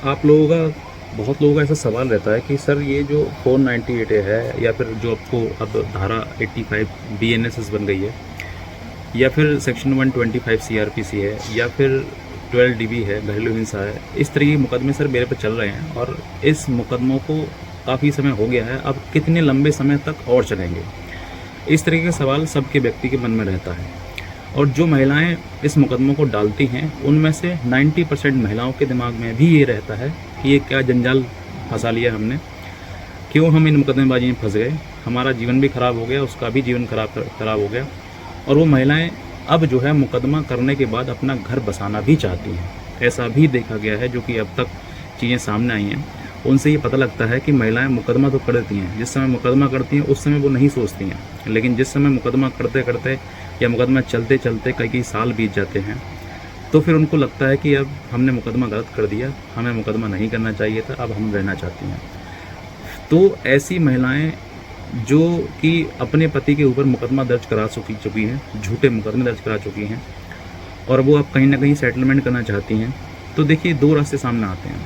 आप लोगों का बहुत लोगों का ऐसा सवाल रहता है कि सर ये जो 498 है या फिर जो आपको अब धारा 85 बीएनएसएस बन गई है या फिर सेक्शन 125 सीआरपीसी है या फिर 12 डीबी है, घरेलू हिंसा है, इस तरह के मुकदमे सर मेरे पे चल रहे हैं और इस मुकदमों को काफ़ी समय हो गया है, अब कितने लंबे समय तक और चलेंगे? इस तरह के सवाल सबके व्यक्ति के मन में रहता है। और जो महिलाएं इस मुकदमों को डालती हैं उनमें से 90% महिलाओं के दिमाग में भी ये रहता है कि ये क्या जंजाल फंसा लिया हमने, क्यों हम इन मुकदमेबाजी में फंस गए, हमारा जीवन भी खराब हो गया, उसका भी जीवन खराब हो गया। और वो महिलाएं अब जो है मुकदमा करने के बाद अपना घर बसाना भी चाहती हैं। ऐसा भी देखा गया है, जो कि अब तक चीज़ें सामने आई हैं, उनसे ये पता लगता है कि महिलाएं मुकदमा तो कर देती हैं, जिस समय मुकदमा करती हैं उस समय वो नहीं सोचती हैं, लेकिन जिस समय मुकदमा करते करते या मुकदमा चलते चलते कई कई साल बीत जाते हैं तो फिर उनको लगता है कि अब हमने मुकदमा गलत कर दिया, हमें मुकदमा नहीं करना चाहिए था, अब हम रहना चाहती हैं। तो ऐसी महिलाएं जो कि अपने पति के ऊपर मुकदमा दर्ज करा चुकी हैं, झूठे मुकदमे दर्ज करा चुकी हैं, और वो अब कहीं ना कहीं सेटलमेंट करना चाहती हैं, तो देखिए दो रास्ते सामने आते हैं।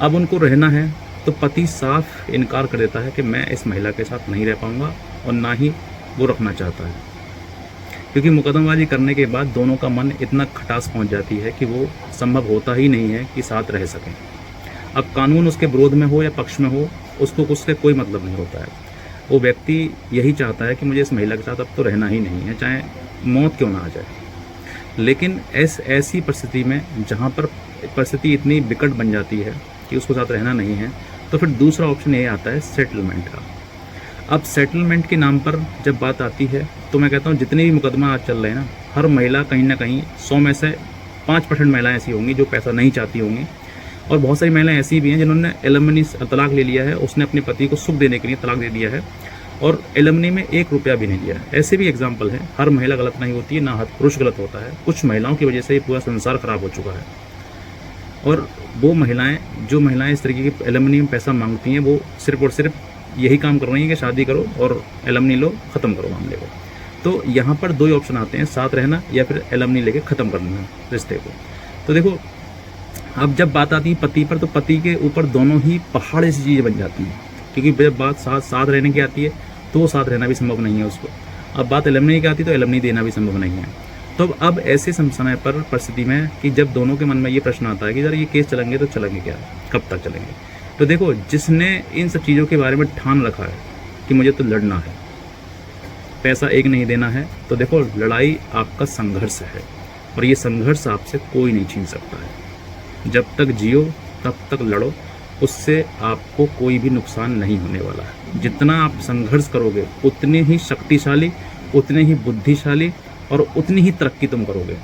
अब उनको रहना है तो पति साफ इनकार कर देता है कि मैं इस महिला के साथ नहीं रह पाऊंगा, और ना ही वो रखना चाहता है, क्योंकि मुकदमेबाजी करने के बाद दोनों का मन इतना खटास पहुंच जाती है कि वो संभव होता ही नहीं है कि साथ रह सकें। अब कानून उसके विरोध में हो या पक्ष में हो, उसको उससे कोई मतलब नहीं होता है। वो व्यक्ति यही चाहता है कि मुझे इस महिला के साथ अब तो रहना ही नहीं है, चाहे मौत क्यों ना आ जाए। लेकिन ऐसी परिस्थिति में जहाँ पर परिस्थिति इतनी विकट बन जाती है कि उसके साथ रहना नहीं है, तो फिर दूसरा ऑप्शन ये आता है सेटलमेंट का। अब सेटलमेंट के नाम पर जब बात आती है तो मैं कहता हूँ जितने भी मुकदमा आज चल रहे हैं ना, हर महिला कहीं ना कहीं 100 में से 5% महिलाएं ऐसी होंगी जो पैसा नहीं चाहती होंगी, और बहुत सारी महिलाएं ऐसी भी हैं जिन्होंने एलिमनी तलाक ले लिया है, उसने अपने पति को सुख देने के लिए तलाक दे दिया है और एलिमनी में 1 रुपया भी नहीं दिया है। ऐसे भी एग्जाम्पल हैं। हर महिला गलत नहीं होती है, ना हर पुरुष गलत होता है। कुछ महिलाओं की वजह से ये पूरा संसार खराब हो चुका है, और वो महिलाएं जो महिलाएं इस तरीके की एलिमनी में पैसा मांगती हैं, वो सिर्फ और सिर्फ यही काम कर रही हैं कि शादी करो और एलिमनी लो, ख़त्म करो मामले को। तो यहाँ पर 2 ही ऑप्शन आते हैं, साथ रहना या फिर एलिमनी लेके ख़त्म करना रिश्ते को। तो देखो, अब जब बात आती है पति पर, तो पति के ऊपर दोनों ही पहाड़ जैसी चीज़ें बन जाती हैं, क्योंकि जब बात साथ रहने की आती है तो वो साथ रहना भी संभव नहीं है उसको। अब बात एलिमनी की आती है तो एलिमनी देना भी संभव नहीं है। तो अब ऐसे समय पर परिस्थिति में कि जब दोनों के मन में ये प्रश्न आता है कि यार ये केस चलेंगे तो चलेंगे क्या, कब तक चलेंगे। तो देखो, जिसने इन सब चीज़ों के बारे में ठान रखा है कि मुझे तो लड़ना है, पैसा एक नहीं देना है, तो देखो लड़ाई आपका संघर्ष है, और ये संघर्ष आपसे कोई नहीं छीन सकता है। जब तक जियो तब तक लड़ो, उससे आपको कोई भी नुकसान नहीं होने वाला है। जितना आप संघर्ष करोगे उतने ही शक्तिशाली, उतने ही बुद्धिशाली और उतनी ही तरक्की तुम करोगे।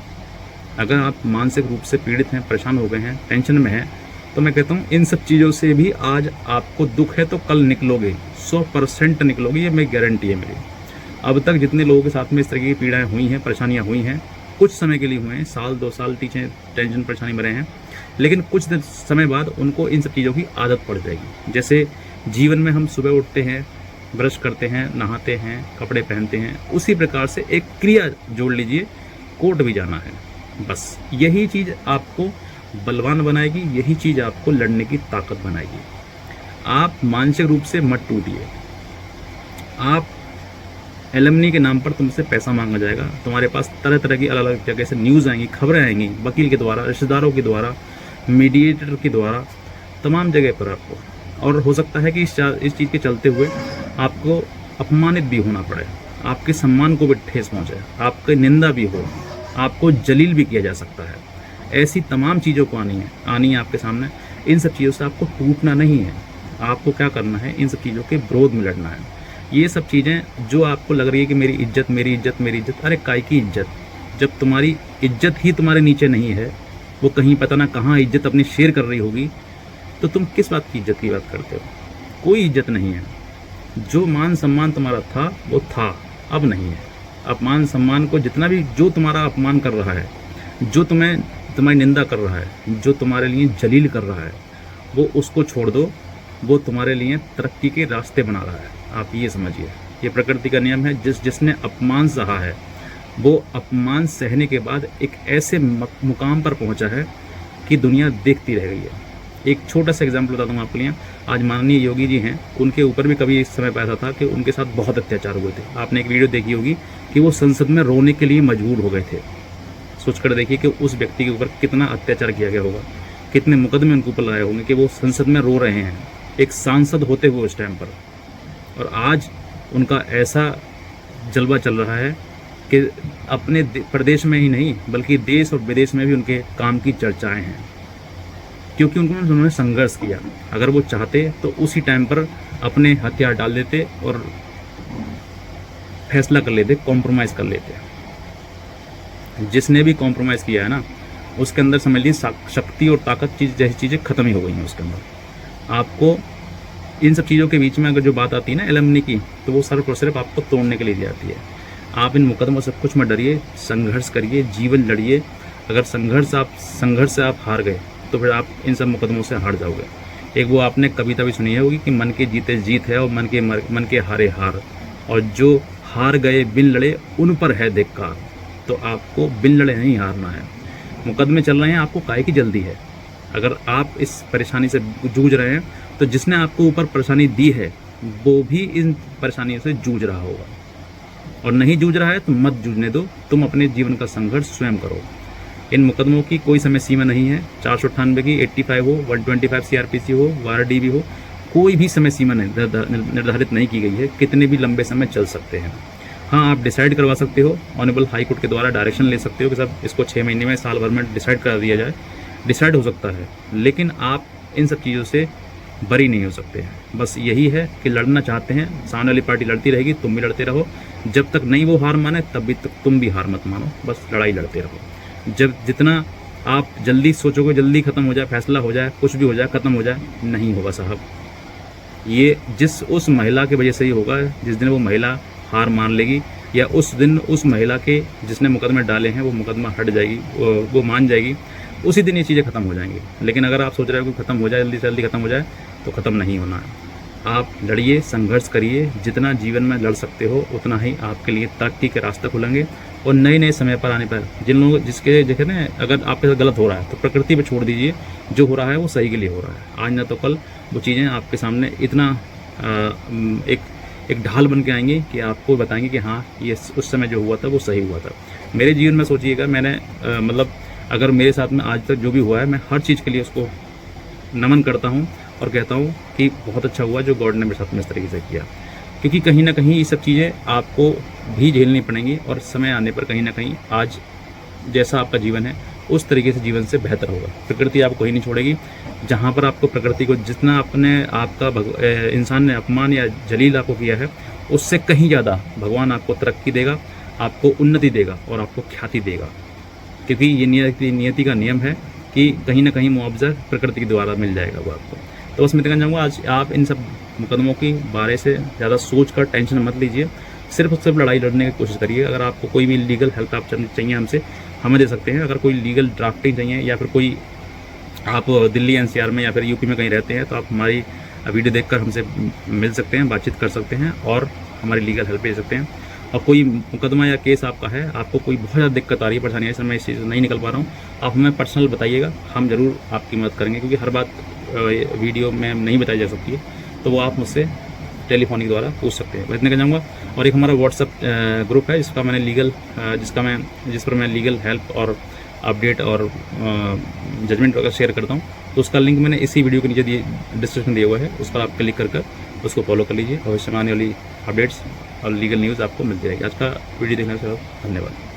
अगर आप मानसिक रूप से पीड़ित हैं, परेशान हो गए हैं, टेंशन में हैं, तो मैं कहता हूँ इन सब चीज़ों से भी आज आपको दुख है तो कल निकलोगे, 100% निकलोगे, ये मेरी गारंटी है मेरी। अब तक जितने लोगों के साथ में इस तरह की पीड़ाएं हुई हैं, परेशानियां हुई हैं, कुछ समय के लिए हुए हैं, साल 2 साल टीचर टेंशन परेशानी में रहे हैं, लेकिन कुछ समय बाद उनको इन सब चीज़ों की आदत पड़ जाएगी। जैसे जीवन में हम सुबह उठते हैं, ब्रश करते हैं, नहाते हैं, कपड़े पहनते हैं, उसी प्रकार से एक क्रिया जोड़ लीजिए, कोर्ट भी जाना है। बस यही चीज़ आपको बलवान बनाएगी, यही चीज़ आपको लड़ने की ताकत बनाएगी। आप मानसिक रूप से मत टूटिए। आप एलिमनी के नाम पर तुमसे पैसा मांगा जाएगा, तुम्हारे पास तरह तरह की अलग अलग जगह से न्यूज़ आएंगी, खबरें आएंगी, वकील के द्वारा, रिश्तेदारों के द्वारा, मीडिएटर के द्वारा, तमाम जगह पर आपको। और हो सकता है कि इस चीज़ के चलते हुए आपको अपमानित भी होना पड़े, आपके सम्मान को भी ठेस पहुँचे, आपकी निंदा भी हो, आपको जलील भी किया जा सकता है। ऐसी तमाम चीज़ों को आनी है आपके सामने। इन सब चीज़ों से आपको टूटना नहीं है। आपको क्या करना है, इन सब चीज़ों के विरोध में लड़ना है। ये सब चीज़ें जो आपको लग रही है कि मेरी इज्जत मेरी इज्जत मेरी इज्जत, अरे काय की इज्जत, जब तुम्हारी इज्जत ही तुम्हारे नीचे नहीं है, वो कहीं पता ना कहाँ इज्जत अपनी शेयर कर रही होगी, तो तुम किस बात की इज्जत की बात करते हो। कोई इज्जत नहीं है। जो मान सम्मान तुम्हारा था वो था, अब नहीं है। अपमान सम्मान को जितना भी जो तुम्हारा अपमान कर रहा है, जो तुम्हारी निंदा कर रहा है, जो तुम्हारे लिए जलील कर रहा है, वो उसको छोड़ दो। वो तुम्हारे लिए तरक्की के रास्ते बना रहा है। आप ये समझिए, ये प्रकृति का नियम है। जिसने अपमान सहा है, वो अपमान सहने के बाद एक ऐसे मुकाम पर पहुंचा है कि दुनिया देखती रह गई है। एक छोटा सा एग्जाम्पल बताता हूँ आपके लिए। आज माननीय योगी जी हैं, उनके ऊपर भी कभी इस समय पे ऐसा था कि उनके साथ बहुत अत्याचार हुए थे। आपने एक वीडियो देखी होगी कि वो संसद में रोने के लिए मजबूर हो गए थे। सोचकर देखिए कि उस व्यक्ति के ऊपर कितना अत्याचार किया गया होगा, कितने मुकदमे उनके ऊपर लगाए होंगे कि वो संसद में रो रहे हैं एक सांसद होते हुए उस टाइम पर। और आज उनका ऐसा जलवा चल रहा है कि अपने प्रदेश में ही नहीं बल्कि देश और विदेश में भी उनके काम की चर्चाएं हैं, क्योंकि उन्होंने संघर्ष किया। अगर वो चाहते तो उसी टाइम पर अपने हथियार डाल देते और फैसला कर लेते, कॉम्प्रोमाइज़ कर लेते। जिसने भी कॉम्प्रोमाइज़ किया है ना, उसके अंदर समझ लीजिए शक्ति और ताकत जैसी चीज़ें ख़त्म ही हो गई हैं उसके अंदर। आपको इन सब चीज़ों के बीच में अगर जो बात आती है ना एलमनी की, तो वो सिर्फ और सिर्फ आपको तोड़ने के लिए दी जाती है। आप इन मुकदमों से कुछ मत डरिए, संघर्ष करिए, जीवन लड़िए। अगर संघर्ष से आप हार गए तो फिर आप इन सब मुकदमों से हार जाओगे। एक वो आपने कविता भी सुनी होगी कि मन के जीते जीत है और मन के हारे हार, और जो हार गए बिन लड़े उन पर है धिक्कार। तो आपको बिन लड़े नहीं हारना है। मुकदमे चल रहे हैं, आपको काहे की जल्दी है? अगर आप इस परेशानी से जूझ रहे हैं तो जिसने आपको ऊपर परेशानी दी है वो भी इन परेशानियों से जूझ रहा होगा, और नहीं जूझ रहा है तो मत जूझने दो। तुम अपने जीवन का संघर्ष स्वयं करो। इन मुकदमों की कोई समय सीमा नहीं है। 498 की, 85 हो, 125 CRPC हो, 12 DB हो, कोई भी समय सीमा निर्धारित नहीं की गई है। कितने भी लंबे समय चल सकते हैं। हाँ, आप डिसाइड करवा सकते हो, ऑनरेबल हाई कोर्ट के द्वारा डायरेक्शन ले सकते हो कि सब इसको 6 महीने में, साल भर में डिसाइड करा दिया जाए। डिसाइड हो सकता है, लेकिन आप इन सब चीज़ों से बरी नहीं हो सकते हैं। बस यही है कि लड़ना चाहते हैं, सामने वाली पार्टी लड़ती रहेगी, तुम भी लड़ते रहो। जब तक नहीं वो हार माने तब भी तक तुम भी हार मत मानो, बस लड़ाई लड़ते रहो। जब जितना आप जल्दी सोचोगे जल्दी ख़त्म हो जाए, फैसला हो जाए, कुछ भी हो जाए, ख़त्म हो जाए, नहीं होगा साहब। ये उस महिला की वजह से ही होगा। जिस दिन वो महिला हार मान लेगी, या उस दिन उस महिला के जिसने मुकदमे डाले हैं वो मुकदमा हट जाएगी, वो मान जाएगी, उसी दिन ये चीज़ें ख़त्म हो जाएंगी। लेकिन अगर आप सोच रहे हो कि ख़त्म हो जाए, जल्दी से जल्दी ख़त्म हो जाए, तो ख़त्म नहीं होना है। आप लड़िए, संघर्ष करिए। जितना जीवन में लड़ सकते हो उतना ही आपके लिए तरक्की के रास्ते खुलेंगे। और नए नए समय पर आने पर जिसके देखे ना, अगर आपके साथ गलत हो रहा है तो प्रकृति पे छोड़ दीजिए। जो हो रहा है वो सही के लिए हो रहा है। आज ना तो कल वो चीज़ें आपके सामने इतना एक ढाल बन के आएंगी कि आपको बताएंगे कि हाँ, ये उस समय जो हुआ था वो सही हुआ था। मेरे जीवन में सोचिएगा, मैंने मतलब अगर मेरे साथ में आज तक जो भी हुआ है, मैं हर चीज़ के लिए उसको नमन करता हूँ और कहता हूँ कि बहुत अच्छा हुआ जो गॉड ने मेरे साथ में इस तरीके से किया। क्योंकि कहीं ना कहीं ये सब चीज़ें आपको भी झेलनी पड़ेंगी, और समय आने पर कहीं ना कहीं आज जैसा आपका जीवन है उस तरीके से जीवन से बेहतर होगा। प्रकृति आपको कहीं नहीं छोड़ेगी। जहाँ पर आपको प्रकृति को जितना अपने आपका इंसान ने अपमान या जलील आपको किया है, उससे कहीं ज़्यादा भगवान आपको तरक्की देगा, आपको उन्नति देगा और आपको ख्याति देगा। क्योंकि ये नियति का नियम है कि कहीं ना कहीं मुआवजा प्रकृति के द्वारा मिल जाएगा वो आपको। तो बस मैं कहना चाहूँगा, आज आप इन सब मुकदमों की बारे से ज़्यादा सोच कर टेंशन मत लीजिए। सिर्फ लड़ाई लड़ने की कोशिश करिए। अगर आपको कोई भी लीगल हेल्प आप चाहिए हमसे, हमें दे सकते हैं। अगर कोई लीगल ड्राफ्टिंग चाहिए, या फिर कोई आप दिल्ली NCR में या फिर यूपी में कहीं रहते हैं, तो आप हमारी वीडियो देखकर हमसे मिल सकते हैं, बातचीत कर सकते हैं और हमारी लीगल हेल्प ले सकते हैं। और कोई मुकदमा या केस आपका है, आपको कोई बहुत ज़्यादा दिक्कत आ रही है, परेशानी है, सर मैं इस चीज़ से नहीं निकल पा रहा हूँ, आप हमें पर्सनल बताइएगा, हम ज़रूर आपकी मदद करेंगे। क्योंकि हर बात वीडियो में नहीं बताई जा सकती है, तो वो आप मुझसे टेलीफोनिक द्वारा पूछ सकते हैं। इतने का चाहूँगा। और एक हमारा व्हाट्सअप ग्रुप है जिस पर मैं लीगल हेल्प और अपडेट और जजमेंट वगैरह शेयर करता हूँ। तो उसका लिंक मैंने इसी वीडियो के नीचे डिस्क्रिप्शन दिया हुआ है, उस पर आप क्लिक कर उसको फॉलो कर लीजिए। भविष्य में आने वाली अपडेट्स और लीगल न्यूज़ आपको मिलती रहेगी। आज का वीडियो देखने के लिए धन्यवाद।